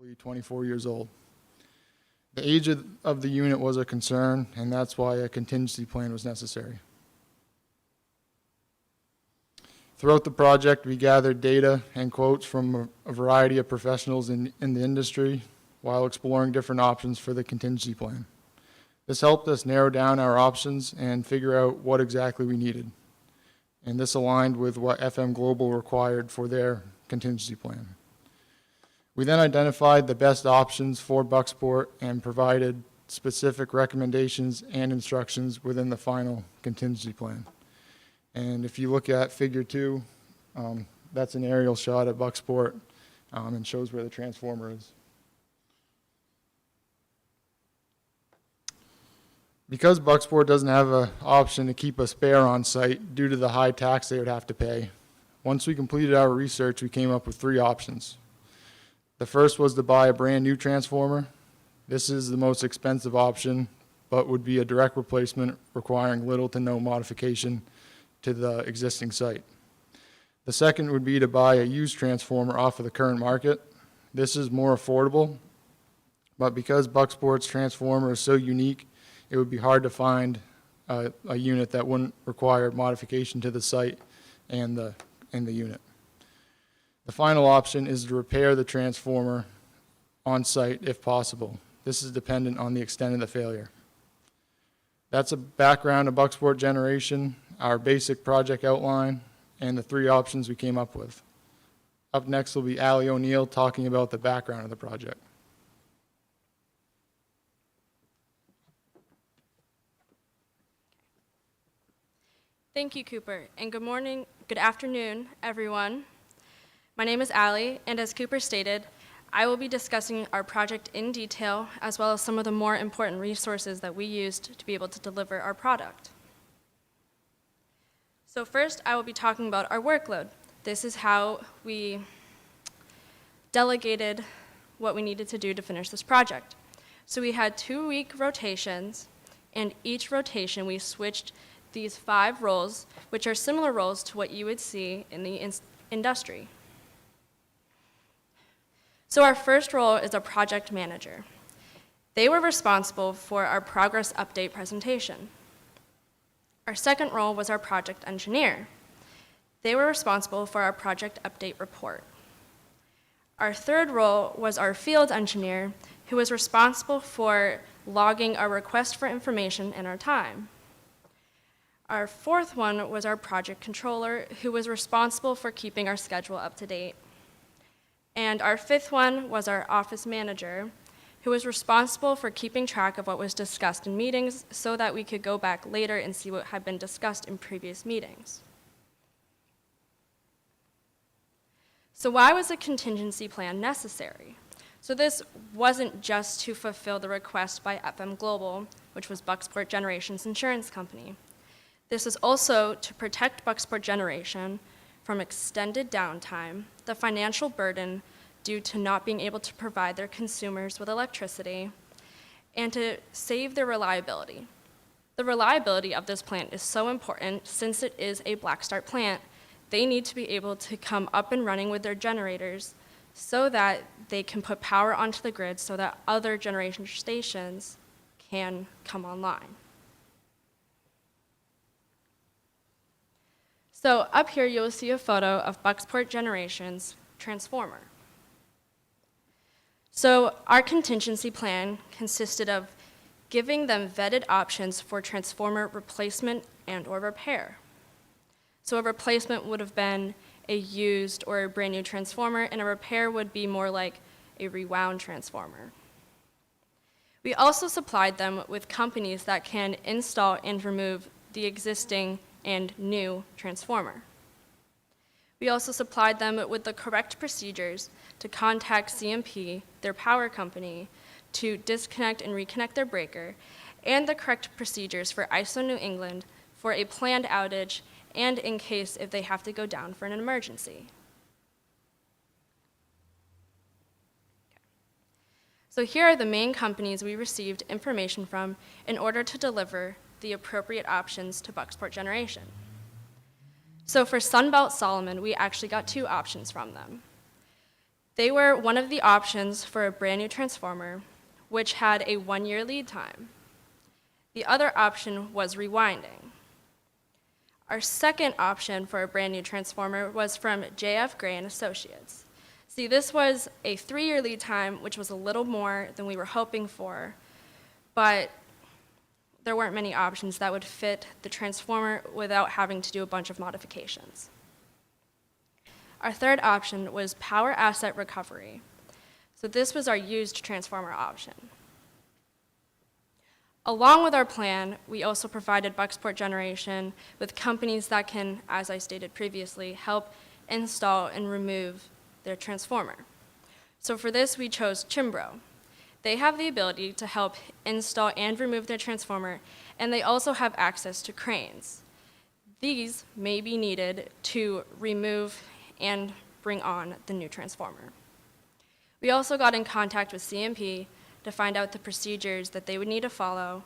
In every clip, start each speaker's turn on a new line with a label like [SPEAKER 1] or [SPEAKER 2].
[SPEAKER 1] roughly 24 years old. The age of the unit was a concern, and that's why a contingency plan was necessary. Throughout the project, we gathered data and quotes from a variety of professionals in the industry while exploring different options for the contingency plan. This helped us narrow down our options and figure out what exactly we needed. And this aligned with what FM Global required for their contingency plan. We then identified the best options for Bucksport and provided specific recommendations and instructions within the final contingency plan. And if you look at figure 2, that's an aerial shot at Bucksport and shows where the transformer is. Because Bucksport doesn't have an option to keep a spare on site due to the high tax they would have to pay, once we completed our research, we came up with 3 options. The first was to buy a brand new transformer. This is the most expensive option, but would be a direct replacement requiring little to no modification to the existing site. The second would be to buy a used transformer off of the current market. This is more affordable, but because Bucksport's transformer is so unique, it would be hard to find a unit that wouldn't require modification to the site and the unit. The final option is to repair the transformer on site if possible. This is dependent on the extent of the failure. That's a background of Bucksport generation, our basic project outline, and the 3 options we came up with. Up next will be Allie Oneil talking about the background of the project.
[SPEAKER 2] Thank you, Cooper, and good afternoon, everyone. My name is Allie, and as Cooper stated, I will be discussing our project in detail, as well as some of the more important resources that we used to be able to deliver our product. So first, I will be talking about our workload. This is how we delegated what we needed to do to finish this project. So we had 2-week rotations, and each rotation we switched these 5 roles, which are similar roles to what you would see in the industry. So our first role is a project manager. They were responsible for our progress update presentation. Our second role was our project engineer. They were responsible for our project update report. Our third role was our field engineer, who was responsible for logging our request for information and our time. Our fourth one was our project controller, who was responsible for keeping our schedule up to date. And our fifth one was our office manager, who was responsible for keeping track of what was discussed in meetings so that we could go back later and see what had been discussed in previous meetings. So why was a contingency plan necessary? So this wasn't just to fulfill the request by FM Global, which was Bucksport Generation's insurance company. This is also to protect Bucksport Generation from extended downtime, the financial burden due to not being able to provide their consumers with electricity, and to save their reliability. The reliability of this plant is so important since it is a black start plant. They need to be able to come up and running with their generators so that they can put power onto the grid so that other generation stations can come online. So up here, you'll see a photo of Bucksport Generation's transformer. So our contingency plan consisted of giving them vetted options for transformer replacement and/or repair. So a replacement would have been a used or a brand new transformer, and a repair would be more like a rewound transformer. We also supplied them with companies that can install and remove the existing and new transformer. We also supplied them with the correct procedures to contact CMP, their power company, to disconnect and reconnect their breaker, and the correct procedures for ISO New England for a planned outage and in case if they have to go down for an emergency. So here are the main companies we received information from in order to deliver the appropriate options to Bucksport Generation. So for Sunbelt Solomon, we actually got 2 options from them. They were one of the options for a brand new transformer, which had a 1-year lead time. The other option was rewinding. Our second option for a brand new transformer was from J.F. Gray and Associates. See, this was a 3-year lead time, which was a little more than we were hoping for, but there weren't many options that would fit the transformer without having to do a bunch of modifications. Our third option was power asset recovery. So this was our used transformer option. Along with our plan, we also provided Bucksport Generation with companies that can, as I stated previously, help install and remove their transformer. So for this, we chose Chimbro. They have the ability to help install and remove their transformer, and they also have access to cranes. These may be needed to remove and bring on the new transformer. We also got in contact with CMP to find out the procedures that they would need to follow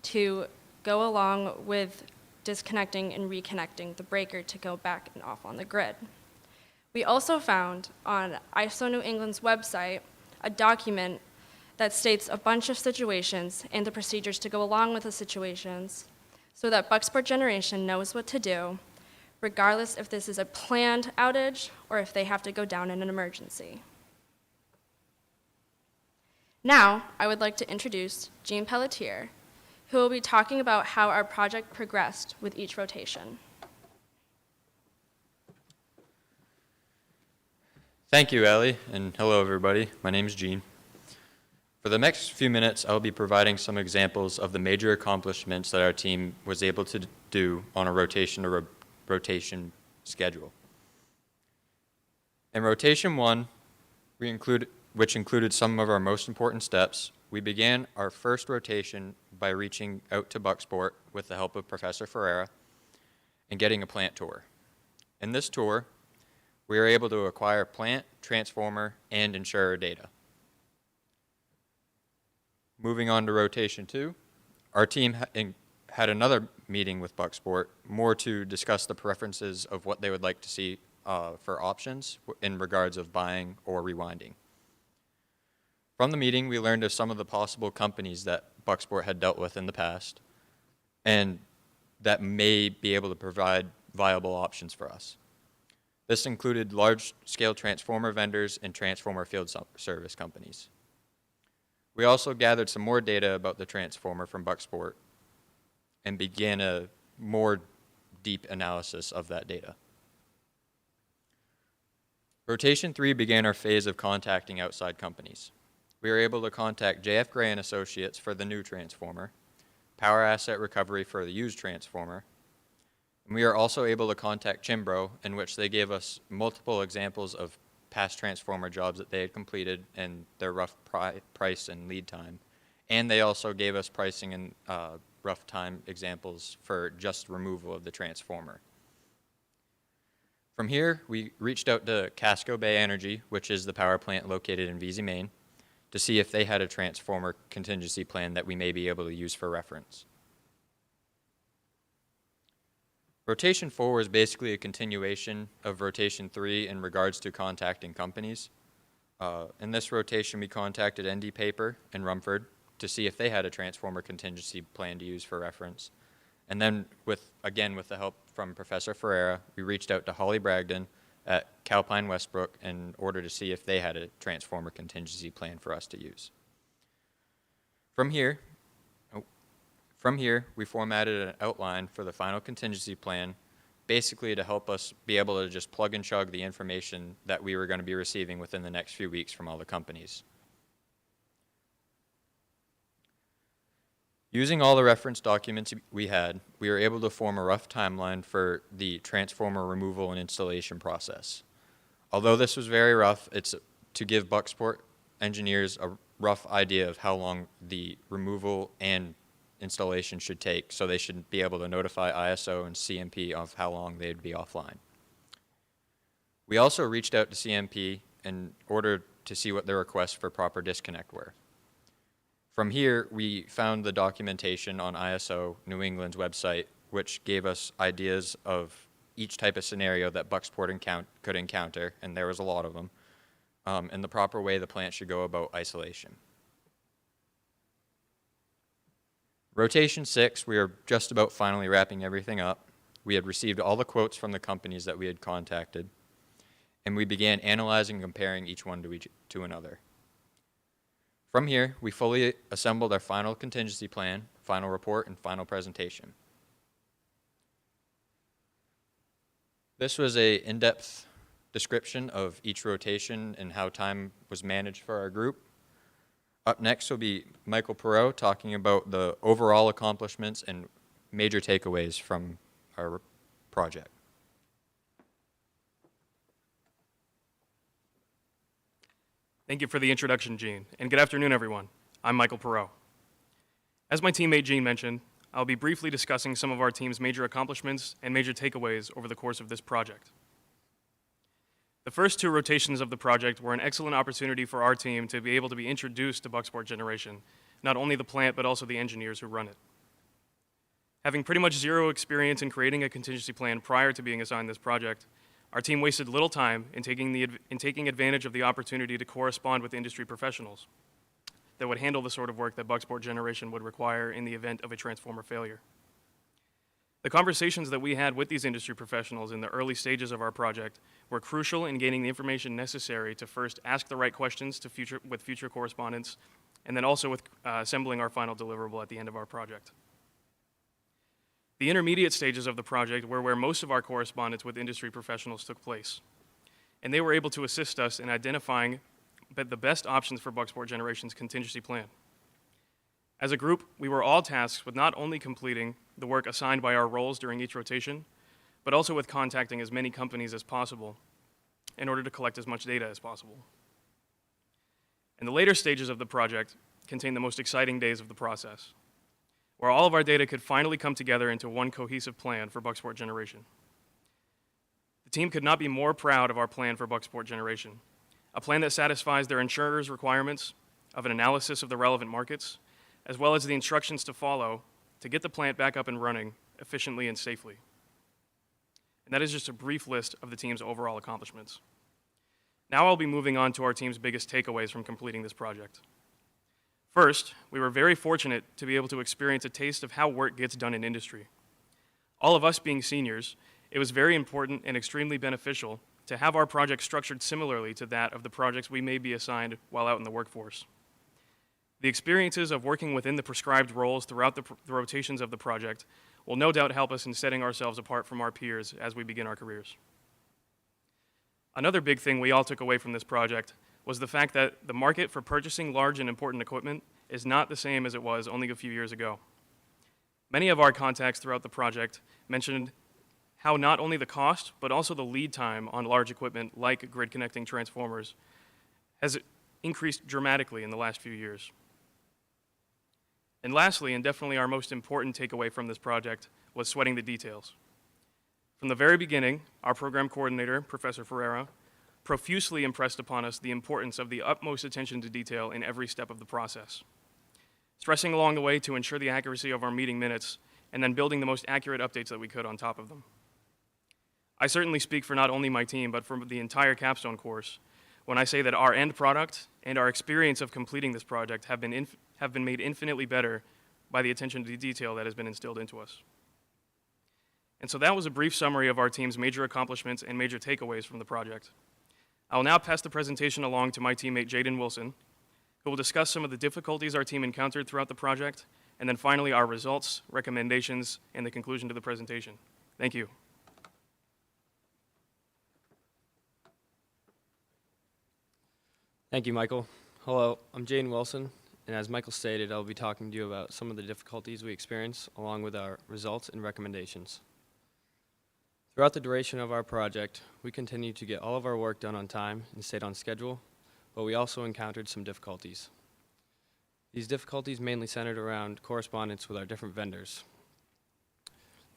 [SPEAKER 2] to go along with disconnecting and reconnecting the breaker to go back and off on the grid. We also found on ISO New England's website a document that states a bunch of situations and the procedures to go along with the situations so that Bucksport Generation knows what to do, regardless if this is a planned outage or if they have to go down in an emergency. Now, I would like to introduce Jean Pelletier, who will be talking about how our project progressed with each rotation.
[SPEAKER 3] Thank you, Ellie, and hello, everybody. My name is Jean. For the next few minutes, I'll be providing some examples of the major accomplishments that our team was able to do on a rotation schedule. In rotation 1, which included some of our most important steps, we began our first rotation by reaching out to Bucksport with the help of Professor Ferreira and getting a plant tour. In this tour, we were able to acquire plant, transformer, and insurer data. Moving on to rotation 2, our team had another meeting with Bucksport, more to discuss the preferences of what they would like to see for options in regards of buying or rewinding. From the meeting, we learned of some of the possible companies that Bucksport had dealt with in the past and that may be able to provide viable options for us. This included large-scale transformer vendors and transformer field service companies. We also gathered some more data about the transformer from Bucksport and began a more deep analysis of that data. Rotation 3 began our phase of contacting outside companies. We were able to contact J.F. Gray and Associates for the new transformer, Power Asset Recovery for the used transformer, and we are also able to contact Chimbro, in which they gave us multiple examples of past transformer jobs that they had completed and their rough price and lead time. And they also gave us pricing and rough time examples for just removal of the transformer. From here, we reached out to Casco Bay Energy, which is the power plant located in Vesey, Maine, to see if they had a transformer contingency plan that we may be able to use for reference. Rotation 4 is basically a continuation of rotation 3 in regards to contacting companies. In this rotation, we contacted ND Paper in Rumford to see if they had a transformer contingency plan to use for reference. And then, again, with the help from Professor Ferreira, we reached out to Holly Bragdon at Calpine Westbrook in order to see if they had a transformer contingency plan for us to use. From here, we formatted an outline for the final contingency plan, basically to help us be able to just plug and chug the information that we were going to be receiving within the next few weeks from all the companies. Using all the reference documents we had, we were able to form a rough timeline for the transformer removal and installation process. Although this was very rough, it's to give Bucksport engineers a rough idea of how long the removal and installation should take, so they should be able to notify ISO and CMP of how long they'd be offline. We also reached out to CMP in order to see what their requests for proper disconnect were. From here, we found the documentation on ISO New England's website, which gave us ideas of each type of scenario that Bucksport could encounter, and there was a lot of them, and the proper way the plant should go about isolation. Rotation 6, we are just about finally wrapping everything up. We had received all the quotes from the companies that we had contacted, and we began analyzing and comparing each one to another. From here, we fully assembled our final contingency plan, final report, and final presentation. This was an in-depth description of each rotation and how time was managed for our group. Up next will be Michael Perreault talking about the overall accomplishments and major takeaways from our project.
[SPEAKER 4] Thank you for the introduction, Gene, and good afternoon, everyone. I'm Michael Perreault. As my teammate Gene mentioned, I'll be briefly discussing some of our team's major accomplishments and major takeaways over the course of this project. The first two rotations of the project were an excellent opportunity for our team to be able to be introduced to Bucksport generation, not only the plant, but also the engineers who run it. Having pretty much zero experience in creating a contingency plan prior to being assigned this project, our team wasted little time in taking advantage of the opportunity to correspond with industry professionals that would handle the sort of work that Bucksport generation would require in the event of a transformer failure. The conversations that we had with these industry professionals in the early stages of our project were crucial in gaining the information necessary to first ask the right questions with future correspondents, and then also with assembling our final deliverable at the end of our project. The intermediate stages of the project were where most of our correspondence with industry professionals took place, and they were able to assist us in identifying the best options for Bucksport generation's contingency plan. As a group, we were all tasked with not only completing the work assigned by our roles during each rotation, but also with contacting as many companies as possible in order to collect as much data as possible. And the later stages of the project contained the most exciting days of the process, where all of our data could finally come together into one cohesive plan for Bucksport generation. The team could not be more proud of our plan for Bucksport generation, a plan that satisfies their insurers' requirements of an analysis of the relevant markets, as well as the instructions to follow to get the plant back up and running efficiently and safely. And that is just a brief list of the team's overall accomplishments. Now I'll be moving on to our team's biggest takeaways from completing this project. First, we were very fortunate to be able to experience a taste of how work gets done in industry. All of us being seniors, it was very important and extremely beneficial to have our project structured similarly to that of the projects we may be assigned while out in the workforce. The experiences of working within the prescribed roles throughout the rotations of the project will no doubt help us in setting ourselves apart from our peers as we begin our careers. Another big thing we all took away from this project was the fact that the market for purchasing large and important equipment is not the same as it was only a few years ago. Many of our contacts throughout the project mentioned how not only the cost, but also the lead time on large equipment like grid connecting transformers has increased dramatically in the last few years. And lastly, and definitely our most important takeaway from this project, was sweating the details. From the very beginning, our program coordinator, Professor Ferreira, profusely impressed upon us the importance of the utmost attention to detail in every step of the process, stressing along the way to ensure the accuracy of our meeting minutes, and then building the most accurate updates that we could on top of them. I certainly speak for not only my team, but for the entire Capstone course, when I say that our end product and our experience of completing this project have been made infinitely better by the attention to detail that has been instilled into us. And so that was a brief summary of our team's major accomplishments and major takeaways from the project. I will now pass the presentation along to my teammate Jayden Wilson, who will discuss some of the difficulties our team encountered throughout the project, and then finally our results, recommendations, and the conclusion to the presentation. Thank you.
[SPEAKER 5] Thank you, Michael. Hello, I'm Jayden Wilson, and as Michael stated, I'll be talking to you about some of the difficulties we experience, along with our results and recommendations. Throughout the duration of our project, we continued to get all of our work done on time and stayed on schedule, but we also encountered some difficulties. These difficulties mainly centered around correspondence with our different vendors.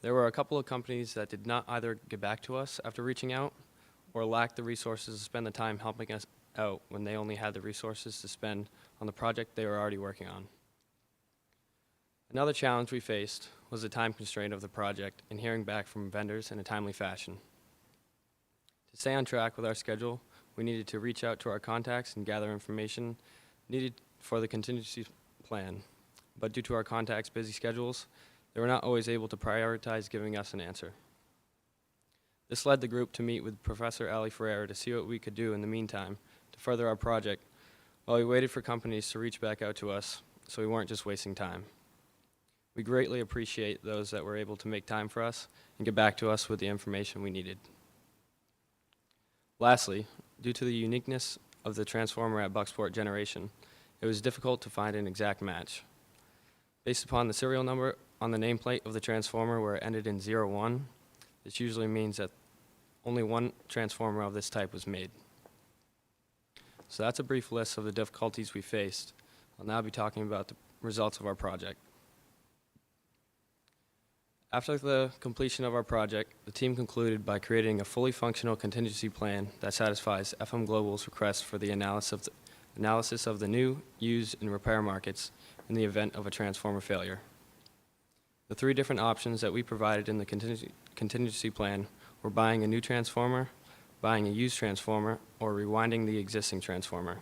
[SPEAKER 5] There were a couple of companies that did not either get back to us after reaching out or lacked the resources to spend the time helping us out when they only had the resources to spend on the project they were already working on. Another challenge we faced was the time constraint of the project and hearing back from vendors in a timely fashion. To stay on track with our schedule, we needed to reach out to our contacts and gather information needed for the contingency plan. But due to our contacts' busy schedules, they were not always able to prioritize giving us an answer. This led the group to meet with Professor Ali Ferreira to see what we could do in the meantime to further our project while we waited for companies to reach back out to us so we weren't just wasting time. We greatly appreciate those that were able to make time for us and get back to us with the information we needed. Lastly, due to the uniqueness of the transformer at Bucksport Generation, it was difficult to find an exact match. Based upon the serial number on the nameplate of the transformer where it ended in 01, this usually means that only one transformer of this type was made. So that's a brief list of the difficulties we faced. I'll now be talking about the results of our project. After the completion of our project, the team concluded by creating a fully functional contingency plan that satisfies FM Global's request for the analysis of the new, used, and repair markets in the event of a transformer failure. The three different options that we provided in the contingency plan were buying a new transformer, buying a used transformer, or rewinding the existing transformer.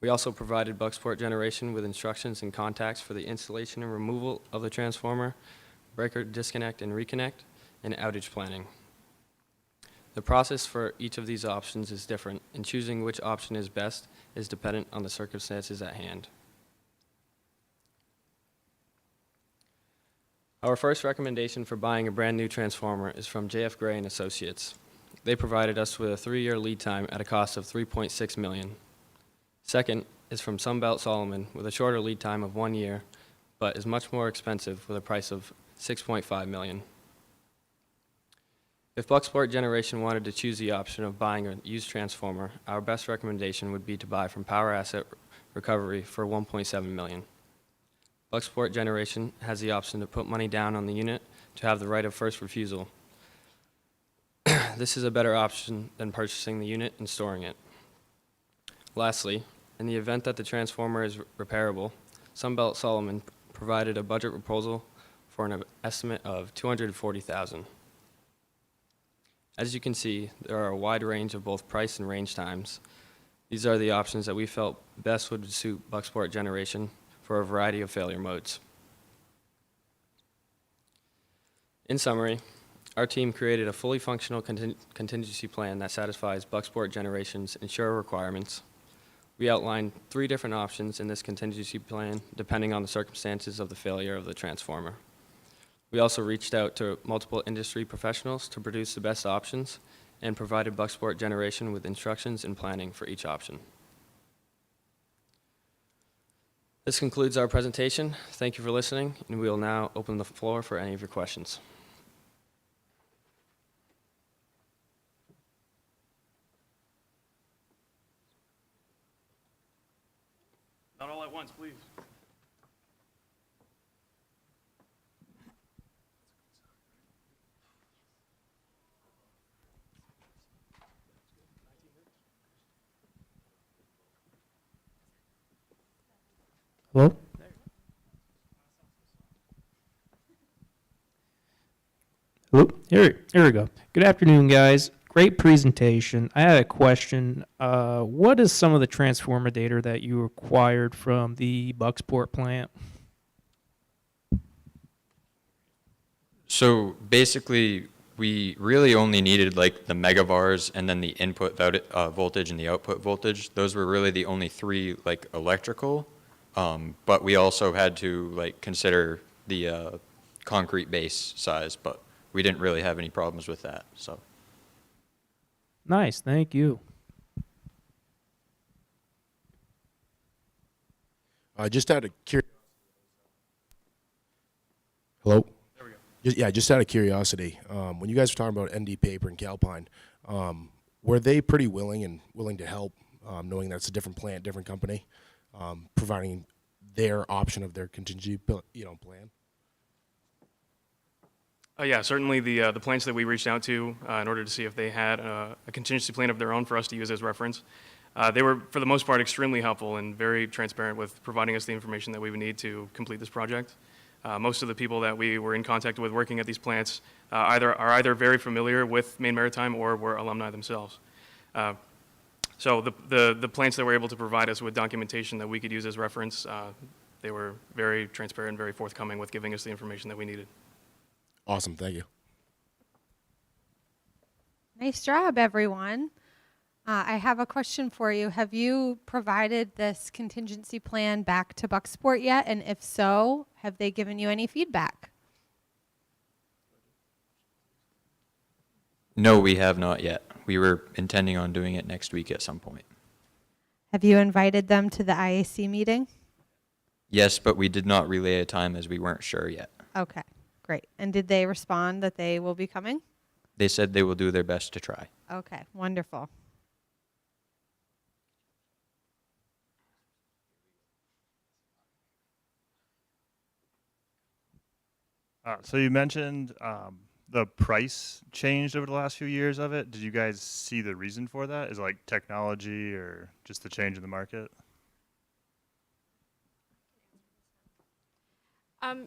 [SPEAKER 5] We also provided Bucksport Generation with instructions and contacts for the installation and removal of the transformer, breaker disconnect and reconnect, and outage planning. The process for each of these options is different, and choosing which option is best is dependent on the circumstances at hand. Our first recommendation for buying a brand new transformer is from JF Gray & Associates. They provided us with a 3-year lead time at a cost of $3.6 million. Second is from Sunbelt Solomon with a shorter lead time of 1 year, but is much more expensive with a price of $6.5 million. If Bucksport Generation wanted to choose the option of buying a used transformer, our best recommendation would be to buy from Power Asset Recovery for $1.7 million. Bucksport Generation has the option to put money down on the unit to have the right of first refusal. This is a better option than purchasing the unit and storing it. Lastly, in the event that the transformer is repairable, Sunbelt Solomon provided a budget proposal for an estimate of $240,000. As you can see, there are a wide range of both price and range times. These are the options that we felt best would suit Bucksport Generation for a variety of failure modes. In summary, our team created a fully functional contingency plan that satisfies Bucksport Generation's insurer requirements. We outlined 3 different options in this contingency plan depending on the circumstances of the failure of the transformer. We also reached out to multiple industry professionals to produce the best options and provided Bucksport Generation with instructions and planning for each option. This concludes our presentation. Thank you for listening, and we will now open the floor for any of your questions.
[SPEAKER 4] Not all at once, please.
[SPEAKER 6] Hello? Hello? Here we go. Good afternoon, guys. Great presentation. I had a question. What is some of the transformer data that you acquired from the Bucksport plant?
[SPEAKER 3] So basically, we really only needed like the megavars and then the input voltage and the output voltage. Those were really the only 3 like electrical. But we also had to like consider the concrete base size, but we didn't really have any problems with that. So
[SPEAKER 6] Nice, thank you.
[SPEAKER 7] Just out of curiosity. Hello?
[SPEAKER 4] There we go.
[SPEAKER 7] Just out of curiosity, when you guys were talking about ND Paper and Calpine, were they pretty willing to help, knowing that's a different plant, different company, providing their option of their contingency, plan?
[SPEAKER 4] Yeah, certainly the plants that we reached out to in order to see if they had a contingency plan of their own for us to use as reference, they were, for the most part, extremely helpful and very transparent with providing us the information that we would need to complete this project. Most of the people that we were in contact with working at these plants are either very familiar with Maine Maritime or were alumni themselves. So the plants that were able to provide us with documentation that we could use as reference, they were very transparent, very forthcoming with giving us the information that we needed.
[SPEAKER 7] Awesome. Thank you.
[SPEAKER 8] Nice job, everyone. I have a question for you. Have you provided this contingency plan back to Bucksport yet? And if so, have they given you any feedback?
[SPEAKER 3] No, we have not yet. We were intending on doing it next week at some point.
[SPEAKER 8] Have you invited them to the IAC meeting?
[SPEAKER 3] Yes, but we did not relay a time as we weren't sure yet.
[SPEAKER 8] Okay, great. And did they respond that they will be coming?
[SPEAKER 3] They said they will do their best to try.
[SPEAKER 8] Okay, wonderful.
[SPEAKER 9] So you mentioned the price changed over the last few years of it. Did you guys see the reason for that? Is it like technology or just the change in the market?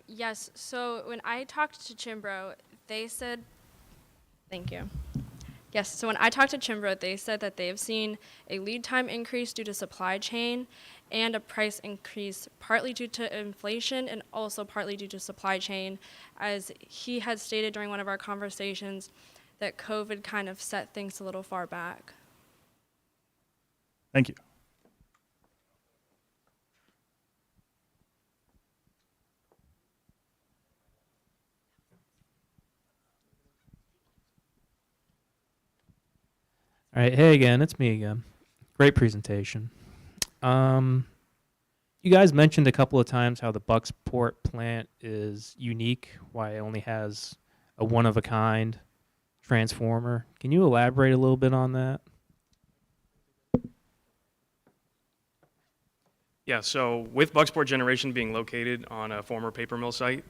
[SPEAKER 2] Yes, so when I talked to Chimbro, they said, thank you. Yes, so when I talked to Chimbro, they said that they have seen a lead time increase due to supply chain and a price increase partly due to inflation and also partly due to supply chain, as he had stated during one of our conversations that COVID kind of set things a little far back.
[SPEAKER 9] Thank you.
[SPEAKER 6] All right, hey again, it's me again. Great presentation. You guys mentioned a couple of times how the Bucksport plant is unique, why it only has a one-of-a-kind transformer. Can you elaborate a little bit on that?
[SPEAKER 4] Yeah, so with Bucksport Generation being located on a former paper mill site,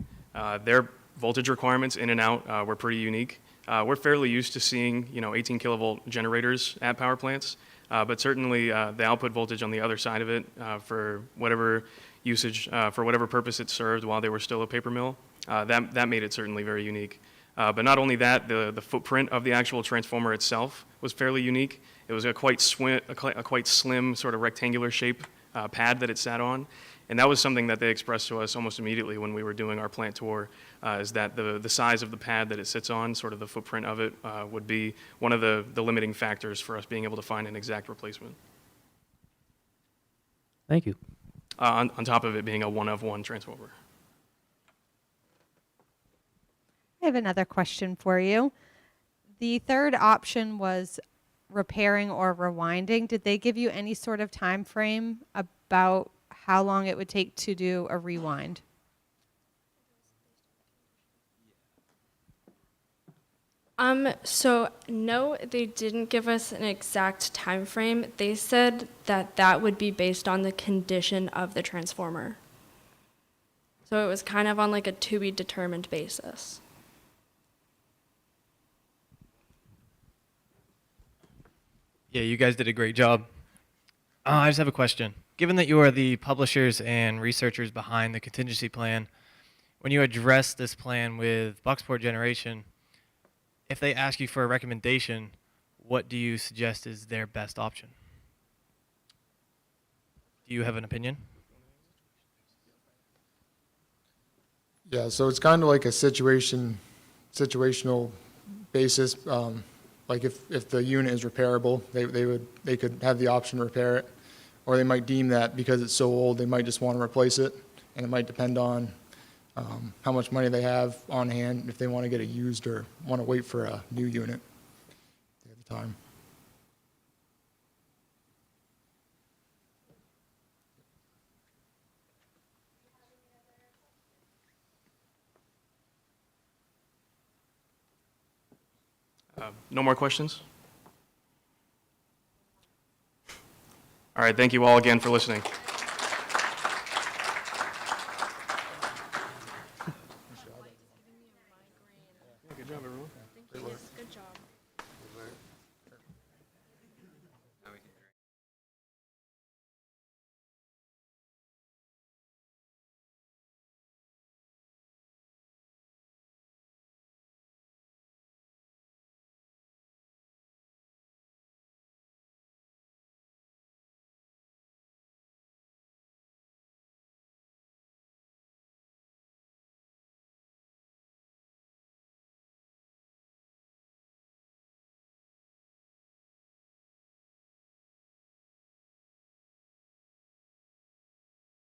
[SPEAKER 4] their voltage requirements in and out were pretty unique. We're fairly used to seeing, 18 kilovolt generators at power plants, but certainly the output voltage on the other side of it for whatever usage, for whatever purpose it served while they were still a paper mill, that made it certainly very unique. But not only that, the footprint of the actual transformer itself was fairly unique. It was a quite slim sort of rectangular shape pad that it sat on. And that was something that they expressed to us almost immediately when we were doing our plant tour, is that the size of the pad that it sits on, sort of the footprint of it, would be one of the limiting factors for us being able to find an exact replacement.
[SPEAKER 6] Thank you.
[SPEAKER 4] On top of it being a one-of-one transformer.
[SPEAKER 8] I have another question for you. The third option was repairing or rewinding. Did they give you any sort of time frame about how long it would take to do a rewind?
[SPEAKER 2] So no, they didn't give us an exact time frame. They said that that would be based on the condition of the transformer. So it was kind of on like a to be determined basis.
[SPEAKER 10] Yeah, you guys did a great job. I just have a question. Given that you are the publishers and researchers behind the contingency plan, when you address this plan with Bucksport Generation, if they ask you for a recommendation, what do you suggest is their best option? Do you have an opinion?
[SPEAKER 1] Yeah, so it's kind of like a situational basis. Like if the unit is repairable, they could have the option to repair it, or they might deem that because it's so old, they might just want to replace it, and it might depend on how much money they have on hand, if they want to get it used or want to wait for a new unit at the time.
[SPEAKER 4] No more questions? All right, thank you all again for listening.